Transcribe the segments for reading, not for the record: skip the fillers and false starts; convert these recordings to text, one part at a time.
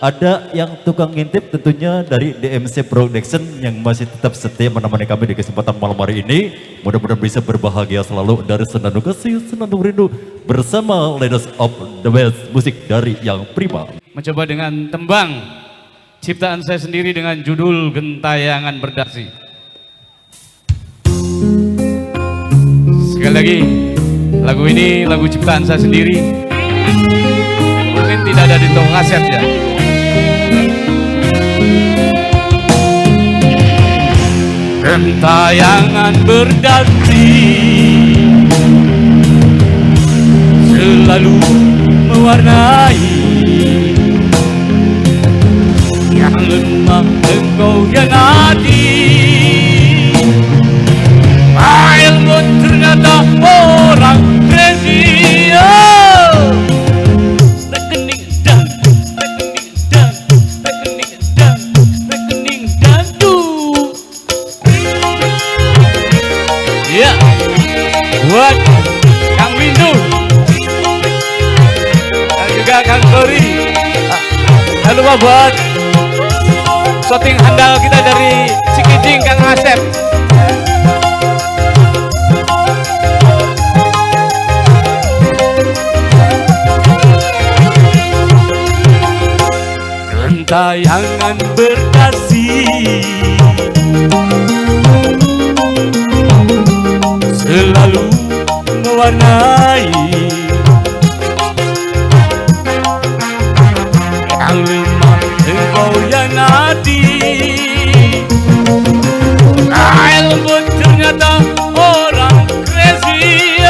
Ada yang tukang ngintip tentunya dari DMC Production yang masih tetap setia menemani kami di kesempatan malam hari ini. Mudah-mudahan bisa berbahagia selalu dari Senandung Kasih, Senandung Rindu bersama Ladies of the Best musik dari yang prima. Mencoba dengan tembang ciptaan saya sendiri dengan judul Gentayangan Berdasi. Sekali lagi, lagu ini lagu ciptaan saya sendiri. Mungkin tidak ada di toko kaset ya. Gentayangan berdasi selalu mewarnai yang lemah engkau yang adil. Ilmu ternyata orang crazy. Rekening dan ya, buat Kang Windu dan juga Kang Tori. Jangan lupa buat shooting handal kita dari Cikijing, Kang Asep. Gentayangan berdasi selalu mewarnai yang lemah engkau yang adil. Ilmu ternyata orang crazy.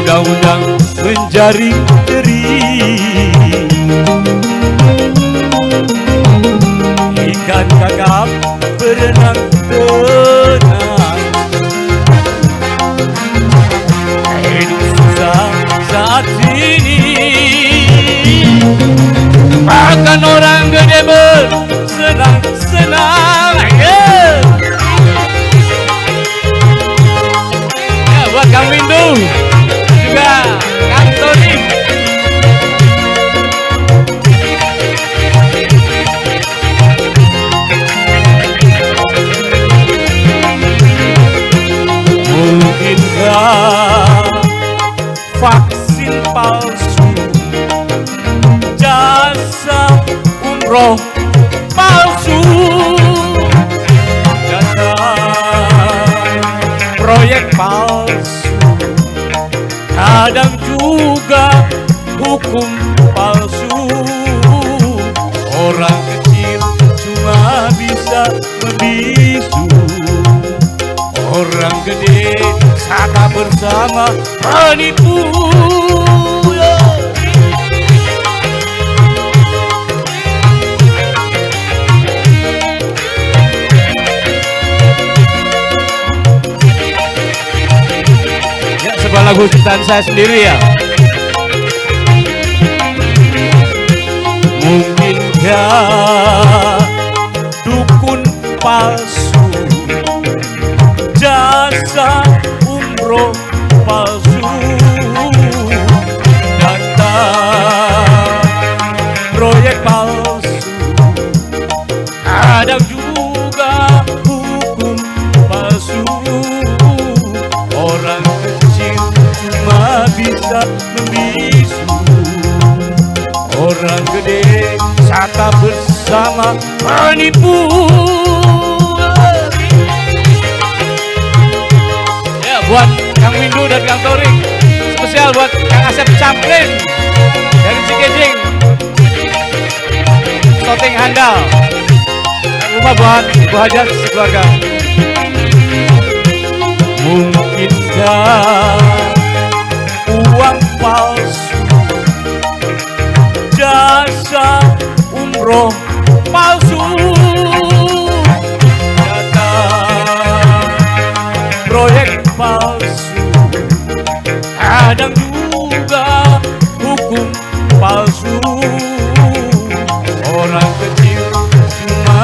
Undang-undang menjaring diri, ikan kakap berenang tenang. Hidup susah saat ini, makan orang gede bersenang-senang. Ya, buat Kang Windu juga Kang Tony. Mungkinkah vaksin palsu, jasa umroh palsu, data proyek palsu, kadang juga hukum palsu. Orang kecil cuma bisa membisu, orang gede saka bersama menipu. Ya, sebuah lagu ciptaan saya sendiri ya. Mungkinkah dukun palsu, jasa umroh palsu, data proyek palsu, kadang juga hukum palsu. Orang kecil cuma bisa membisu, orang gede saka bersama menipu. Ya, buat Kang Windu dan Kang Torik, spesial buat Kang Asep Chaplin dari Cikijing, shooting handal. Jangan lupa buat Ibu Hajat sekeluarga. Mungkinkah uang palsu, jasa umroh palsu, data proyek palsu, kadang juga hukum palsu. Orang kecil cuma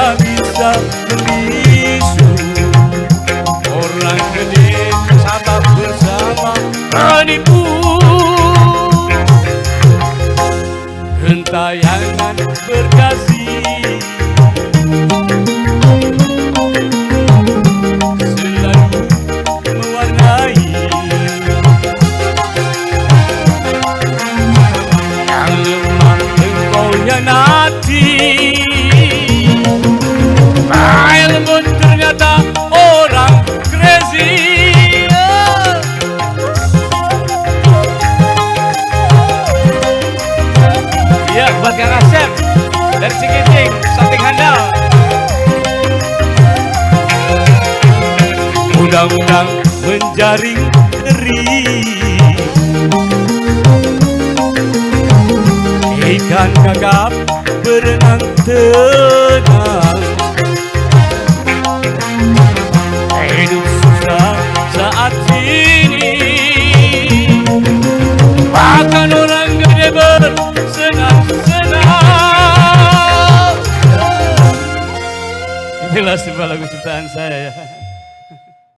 Cikincing, samping handal. Undang-undang menjaring eri, ikan kakap berenang tenang. Hidup susah saat ini, bahkan orang gede bersenang-senang. Inilah sebuah lagu ciptaan saya ya.